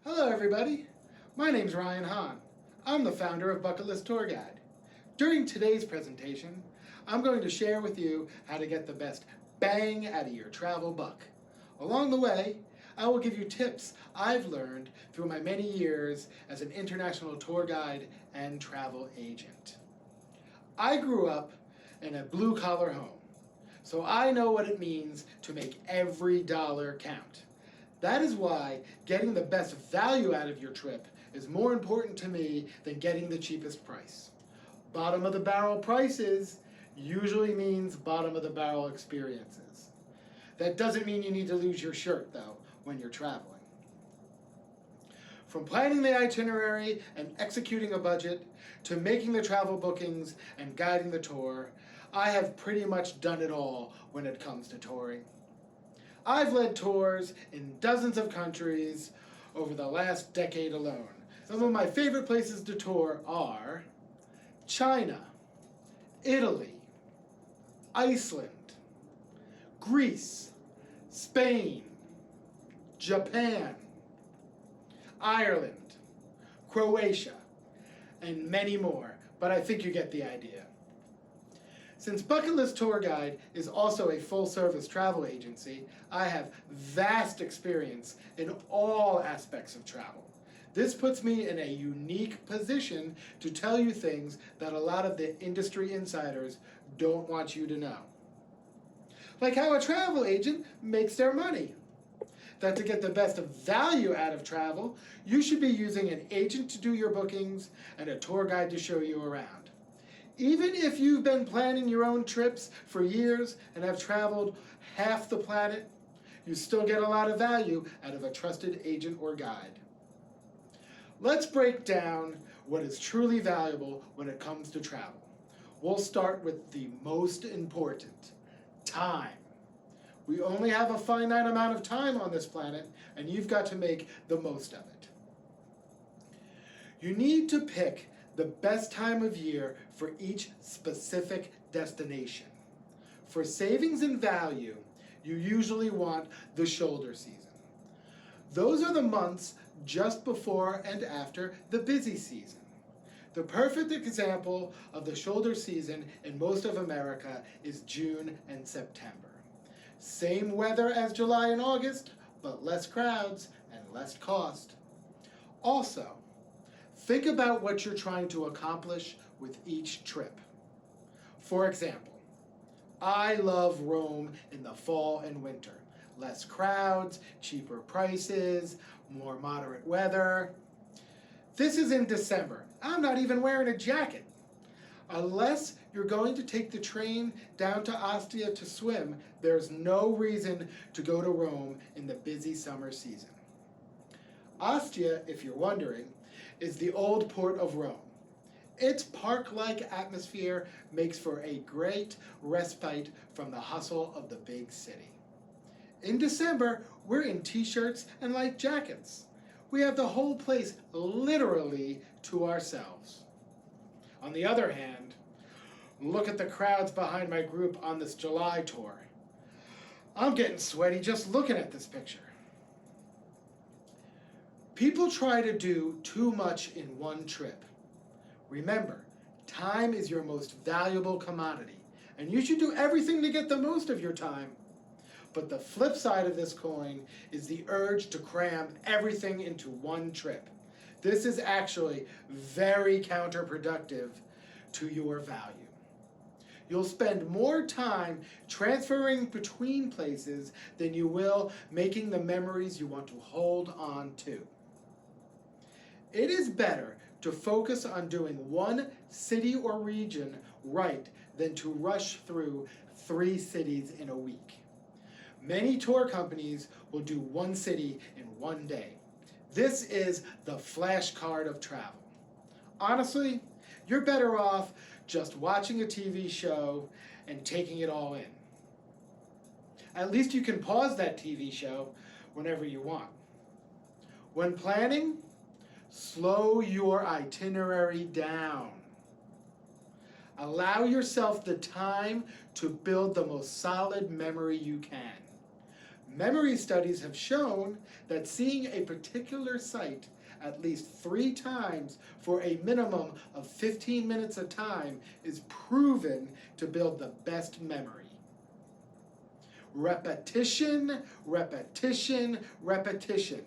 Hello everybody, my name's Ryan Hahn. I'm the founder of Bucket List Tour Guide. During today's presentation, I'm going to share with you how to get the best bang out of your travel buck. Along the way, I will give you tips I've learned through my many years as an international tour guide and travel agent. I grew up in a blue-collar home, so I know what it means to make every dollar count. That is why getting the best value out of your trip is more important to me than getting the cheapest price. Bottom of the barrel prices usually means bottom of the barrel experiences. That doesn't mean you need to lose your shirt, though, when you're traveling. From planning the itinerary and executing a budget, to making the travel bookings and guiding the tour, I have pretty much done it all when it comes to touring. I've led tours in dozens of countries over the last decade alone. Some of my favorite places to tour are China, Italy, Iceland, Greece, Spain, Japan, Ireland, Croatia, and many more, but I think you get the idea. Since Bucket List Tour Guide is also a full-service travel agency, I have vast experience in all aspects of travel. This puts me in a unique position to tell you things that a lot of the industry insiders don't want you to know. Like how a travel agent makes their money. That to get the best value out of travel, you should be using an agent to do your bookings and a tour guide to show you around. Even if you've been planning your own trips for years and have traveled half the planet, you still get a lot of value out of a trusted agent or guide. Let's break down what is truly valuable when it comes to travel. We'll start with the most important, time. We only have a finite amount of time on this planet, and you've got to make the most of it. You need to pick the best time of year for each specific destination. For savings and value, you usually want the shoulder season. Those are the months just before and after the busy season. The perfect example of the shoulder season in most of America is June and September. Same weather as July and August, but less crowds and less cost. Also, think about what you're trying to accomplish with each trip. For example, I love Rome in the fall and winter. Less crowds, cheaper prices, more moderate weather. This is in December. I'm not even wearing a jacket. Unless you're going to take the train down to Ostia to swim, there's no reason to go to Rome in the busy summer season. Ostia, if you're wondering, is the old port of Rome. Its park-like atmosphere makes for a great respite from the hustle of the big city. In December, we're in t-shirts and light jackets. We have the whole place literally to ourselves. On the other hand, look at the crowds behind my group on this July tour. I'm getting sweaty just looking at this picture. People try to do too much in one trip. Remember, time is your most valuable commodity, and you should do everything to get the most of your time. But the flip side of this coin is the urge to cram everything into one trip. This is actually very counterproductive to your value. You'll spend more time transferring between places than you will making the memories you want to hold on to. It is better to focus on doing one city or region right than to rush through 3 cities in a week. Many tour companies will do one city in one day. This is the flashcard of travel. Honestly, you're better off just watching a TV show and taking it all in. At least you can pause that TV show whenever you want. When planning, slow your itinerary down. Allow yourself the time to build the most solid memory you can. Memory studies have shown that seeing a particular site at least 3 times for a minimum of 15 minutes a time is proven to build the best memory. Repetition, repetition, repetition.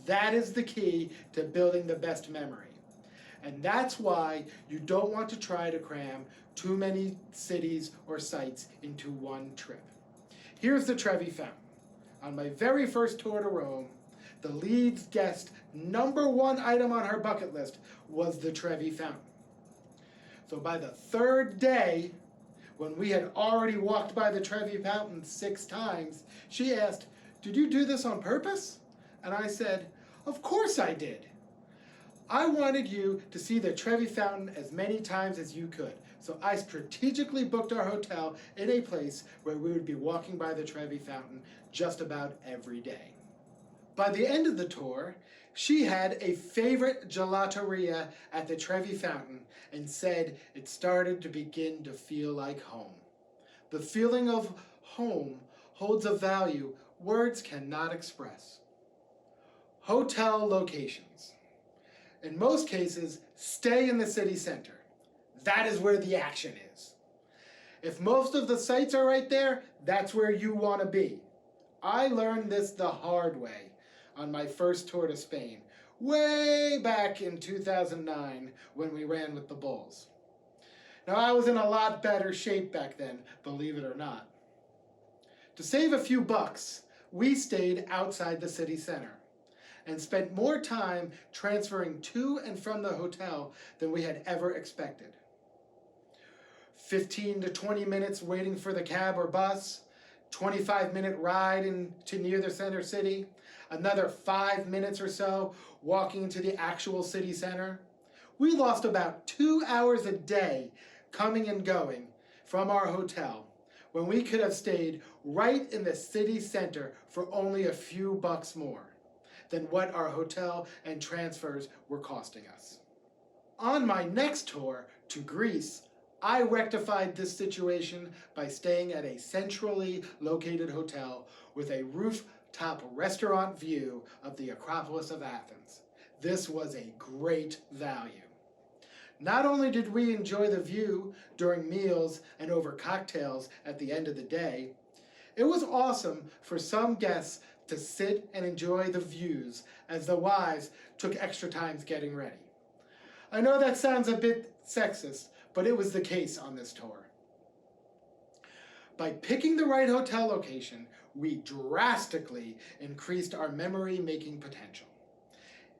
That is the key to building the best memory. And that's why you don't want to try to cram too many cities or sites into one trip. Here's the Trevi Fountain. On my very first tour to Rome, the lead guest #1 item on her bucket list was the Trevi Fountain. So by the 3rd day, when we had already walked by the Trevi Fountain 6 times, she asked, "Did you do this on purpose?" And I said, "Of course I did. I wanted you to see the Trevi Fountain as many times as you could. So I strategically booked our hotel in a place where we would be walking by the Trevi Fountain just about every day." By the end of the tour, she had a favorite gelateria at the Trevi Fountain and said it started to begin to feel like home. The feeling of home holds a value words cannot express. Hotel locations. In most cases, stay in the city center. That is where the action is. If most of the sites are right there, that's where you want to be. I learned this the hard way on my first tour to Spain, way back in 2009 when we ran with the Bulls. Now, I was in a lot better shape back then, believe it or not. To save a few bucks, we stayed outside the city center and spent more time transferring to and from the hotel than we had ever expected. 15 to 20 minutes waiting for the cab or bus, 25-minute ride into near the center city, another 5 minutes or so walking into the actual city center. We lost about 2 hours a day coming and going from our hotel when we could have stayed right in the city center for only a few bucks more than what our hotel and transfers were costing us. On my next tour to Greece, I rectified this situation by staying at a centrally located hotel with a rooftop restaurant view of the Acropolis of Athens. This was a great value. Not only did we enjoy the view during meals and over cocktails at the end of the day, it was awesome for some guests to sit and enjoy the views as the wives took extra times getting ready. I know that sounds a bit sexist, but it was the case on this tour. By picking the right hotel location, we drastically increased our memory-making potential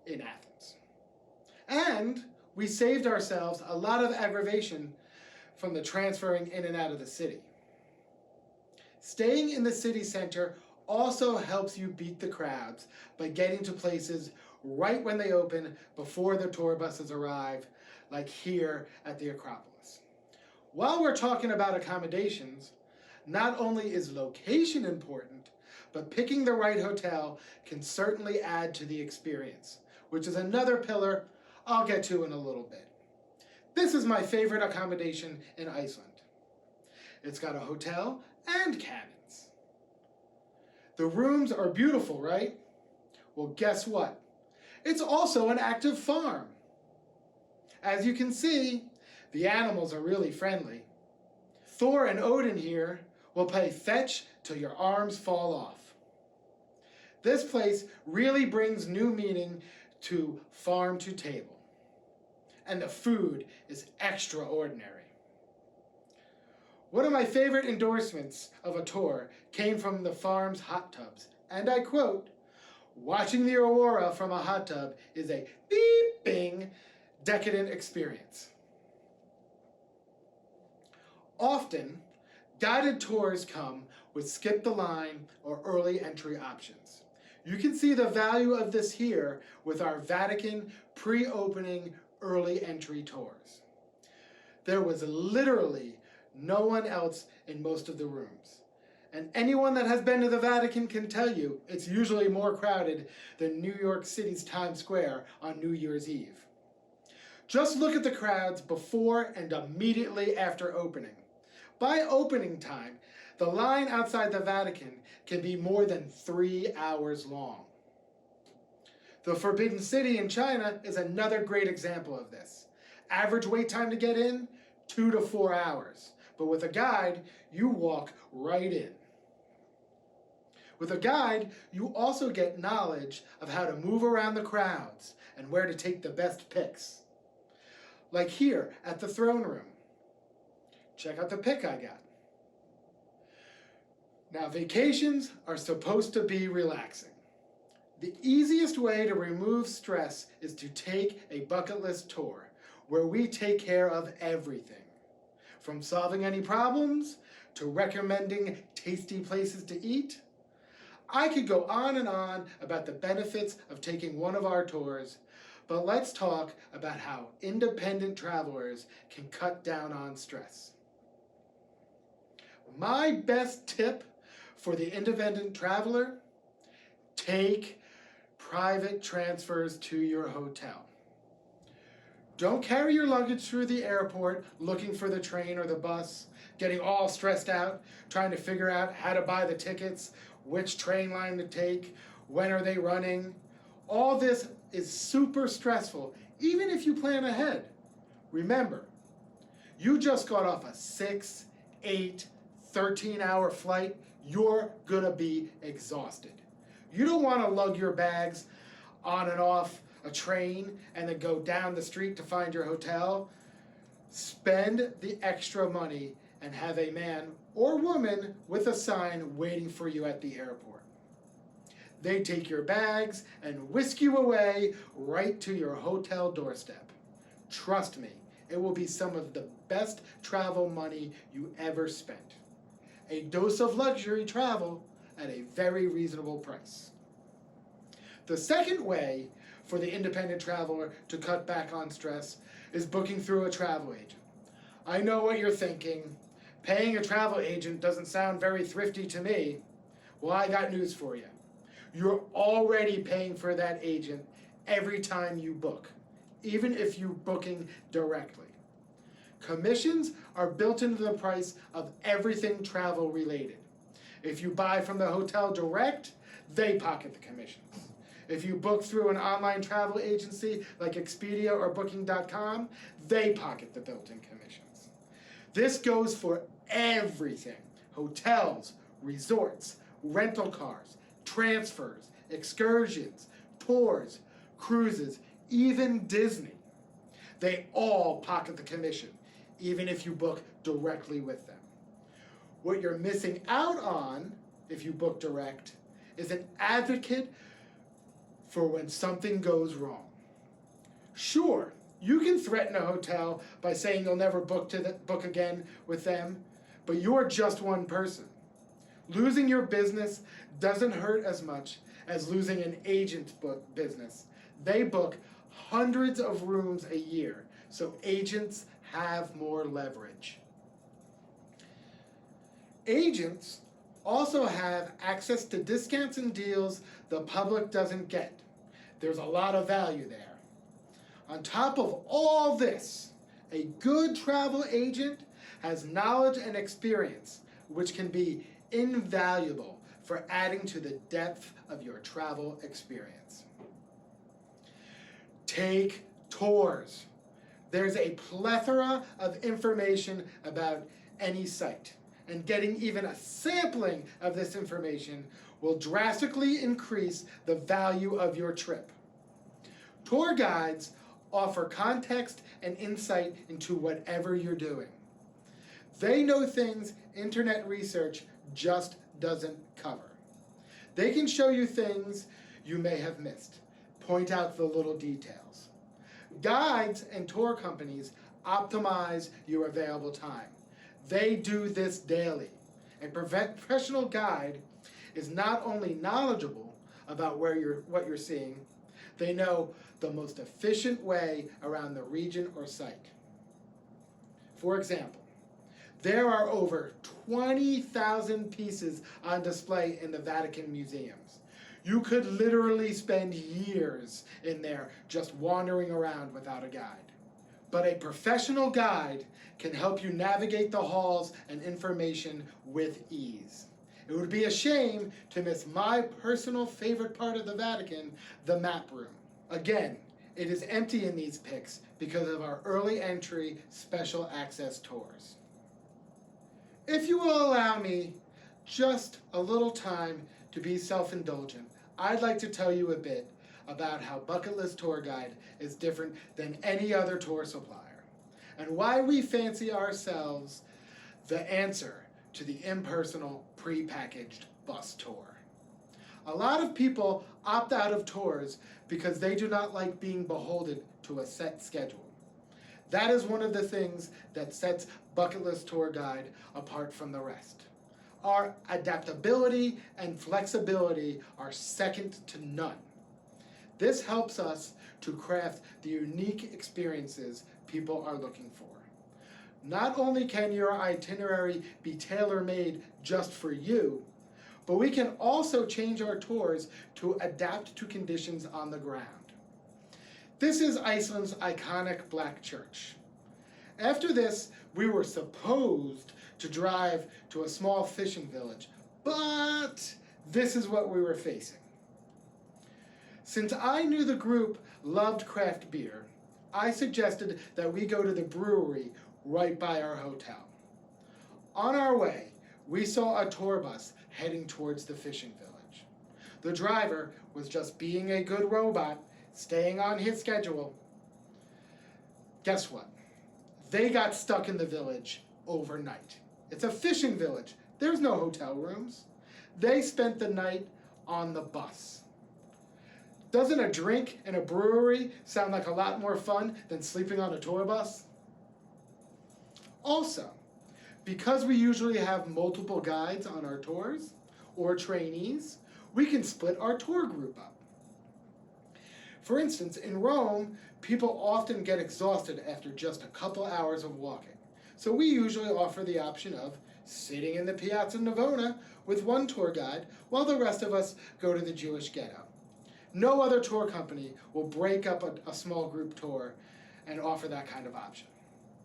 in Athens. And we saved ourselves a lot of aggravation from the transferring in and out of the city. Staying in the city center also helps you beat the crowds by getting to places right when they open before the tour buses arrive, like here at the Acropolis. While we're talking about accommodations, not only is location important, but picking the right hotel can certainly add to the experience, which is another pillar I'll get to in a little bit. This is my favorite accommodation in Iceland. It's got a hotel and cabins. The rooms are beautiful, right? Well, guess what? It's also an active farm. As you can see, the animals are really friendly. Thor and Odin here will play fetch till your arms fall off. This place really brings new meaning to farm to table. And the food is extraordinary. One of my favorite endorsements of a tour came from the farm's hot tubs, and I quote, "Watching the aurora from a hot tub is a beeping decadent experience." Often, guided tours come with skip the line or early entry options. You can see the value of this here with our Vatican pre-opening early entry tours. There was literally no one else in most of the rooms. And anyone that has been to the Vatican can tell you it's usually more crowded than New York City's Times Square on New Year's Eve. Just look at the crowds before and immediately after opening. By opening time, The line outside the Vatican can be more than 3 hours long. The Forbidden City in China is another great example of this. Average wait time to get in, 2 to 4 hours. But with a guide, you walk right in. With a guide, you also get knowledge of how to move around the crowds and where to take the best pics. Like here at the throne room. Check out the pic I got. Now, vacations are supposed to be relaxing. The easiest way to remove stress is to take a bucket list tour where we take care of everything. From solving any problems to recommending tasty places to eat. I could go on and on about the benefits of taking one of our tours, but let's talk about how independent travelers can cut down on stress. My best tip for the independent traveler: take private transfers to your hotel. Don't carry your luggage through the airport looking for the train or the bus, getting all stressed out, trying to figure out how to buy the tickets, which train line to take, when are they running. All this is super stressful, even if you plan ahead. Remember, you just got off a 6, 8, 13-hour flight. You're gonna be exhausted. You don't want to lug your bags on and off a train and then go down the street to find your hotel. Spend the extra money and have a man or woman with a sign waiting for you at the airport. They take your bags and whisk you away right to your hotel doorstep. Trust me, it will be some of the best travel money you ever spent. A dose of luxury travel at a very reasonable price. The second way for the independent traveler to cut back on stress is booking through a travel agent. I know what you're thinking. Paying a travel agent doesn't sound very thrifty to me. Well, I got news for you. You're already paying for that agent every time you book, even if you're booking directly. Commissions are built into the price of everything travel related. If you buy from the hotel direct, they pocket the commissions. If you book through an online travel agency like Expedia or Booking.com, they pocket the built-in commissions. This goes for everything: hotels, resorts, rental cars, transfers, excursions, tours, cruises, even Disney. They all pocket the commission, even if you book directly with them. What you're missing out on, if you book direct, is an advocate for when something goes wrong. Sure, you can threaten a hotel by saying you'll never book again with them, but you're just one person. Losing your business doesn't hurt as much as losing an agent's business. They book hundreds of rooms a year, so agents have more leverage. Agents also have access to discounts and deals the public doesn't get. There's a lot of value there. On top of all this, a good travel agent has knowledge and experience, which can be invaluable for adding to the depth of your travel experience. Take tours. There's a plethora of information about any site, and getting even a sampling of this information will drastically increase the value of your trip. Tour guides offer context and insight into whatever you're doing. They know things internet research just doesn't cover. They can show you things you may have missed, point out the little details. Guides and tour companies optimize your available time. They do this daily. A professional guide is not only knowledgeable about what you're seeing, they know the most efficient way around the region or site. For example, there are over 20,000 pieces on display in the Vatican museums. You could literally spend years in there just wandering around without a guide. but a professional guide can help you navigate the halls and information with ease. It would be a shame to miss my personal favorite part of the Vatican, the map room. Again, it is empty in these pics because of our early entry special access tours. If you will allow me just a little time to be self-indulgent, I'd like to tell you a bit about how Bucket List Tour Guide is different than any other tour supplier, and why we fancy ourselves the answer to the impersonal, pre-packaged bus tour. A lot of people opt out of tours because they do not like being beholden to a set schedule. That is one of the things that sets Bucket List Tour Guide apart from the rest. Our adaptability and flexibility are second to none. This helps us to craft the unique experiences people are looking for. Not only can your itinerary be tailor-made just for you, but we can also change our tours to adapt to conditions on the ground. This is Iceland's iconic Black Church. After this, we were supposed to drive to a small fishing village, but this is what we were facing. Since I knew the group loved craft beer, I suggested that we go to the brewery right by our hotel. On our way, we saw a tour bus heading towards the fishing village. The driver was just being a good robot, staying on his schedule. Guess what? They got stuck in the village overnight. It's a fishing village. There's no hotel rooms. They spent the night on the bus. Doesn't a drink in a brewery sound like a lot more fun than sleeping on a tour bus? Also, because we usually have multiple guides on our tours, or trainees, we can split our tour group up. For instance, in Rome, people often get exhausted after just a couple hours of walking. So we usually offer the option of sitting in the Piazza Navona with one tour guide while the rest of us go to the Jewish ghetto. No other tour company will break up a small group tour and offer that kind of option.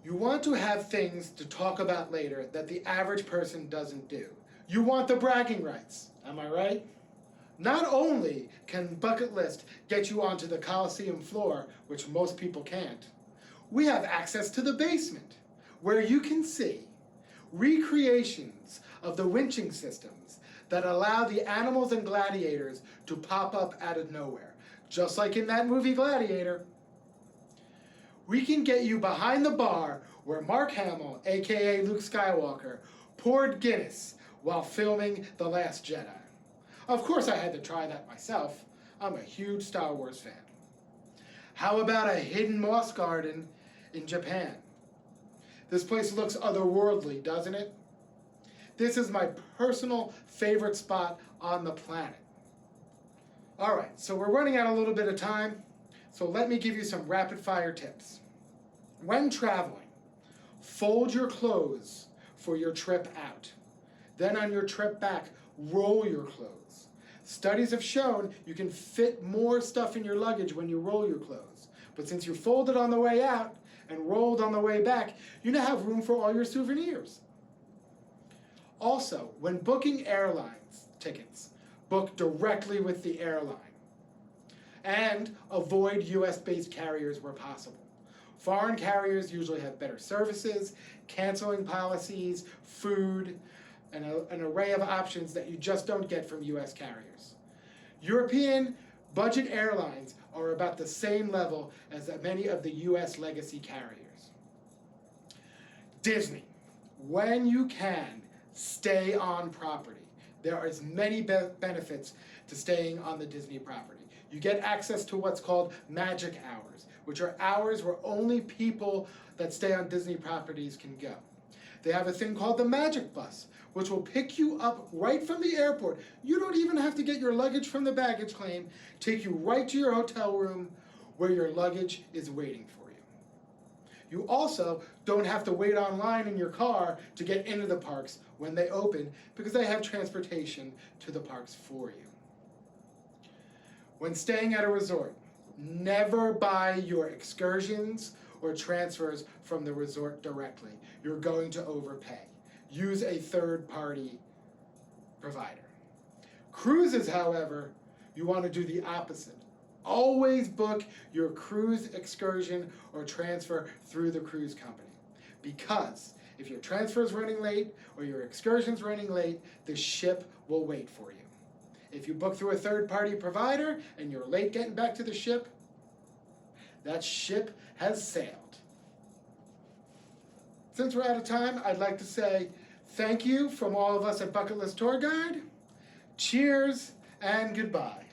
You want to have things to talk about later that the average person doesn't do. You want the bragging rights, am I right? Not only can Bucket List get you onto the Colosseum floor, which most people can't, we have access to the basement, where you can see recreations of the winching systems that allow the animals and gladiators to pop up out of nowhere, just like in that movie Gladiator. We can get you behind the bar where Mark Hamill, aka Luke Skywalker, poured Guinness while filming The Last Jedi. Of course I had to try that myself. I'm a huge Star Wars fan. How about a hidden moss garden in Japan? This place looks otherworldly, doesn't it? This is my personal favorite spot on the planet. All right, so we're running out a little bit of time, so let me give you some rapid fire tips. When traveling, fold your clothes for your trip out. Then on your trip back, roll your clothes. Studies have shown you can fit more stuff in your luggage when you roll your clothes. But since you folded on the way out and rolled on the way back, you now have room for all your souvenirs. Also, when booking airlines tickets, book directly with the airline. And avoid US-based carriers where possible. Foreign carriers usually have better services, canceling policies, food, and an array of options that you just don't get from US carriers. European budget airlines are about the same level as many of the US legacy carriers. Disney. When you can, stay on property. There are as many benefits to staying on the Disney property. You get access to what's called magic hours, which are hours where only people that stay on Disney properties can go. They have a thing called the Magic Bus, which will pick you up right from the airport. You don't even have to get your luggage from the baggage claim, take you right to your hotel room where your luggage is waiting for you. You also don't have to wait online in your car to get into the parks when they open because they have transportation to the parks for you. When staying at a resort, never buy your excursions or transfers from the resort directly. You're going to overpay. Use a third-party provider. Cruises, however, you want to do the opposite. Always book your cruise excursion or transfer through the cruise company. Because if your transfer is running late or your excursion's running late, the ship will wait for you. If you book through a third-party provider and you're late getting back to the ship, that ship has sailed. Since we're out of time, I'd like to say thank you from all of us at Bucket List Tour Guide. Cheers and goodbye.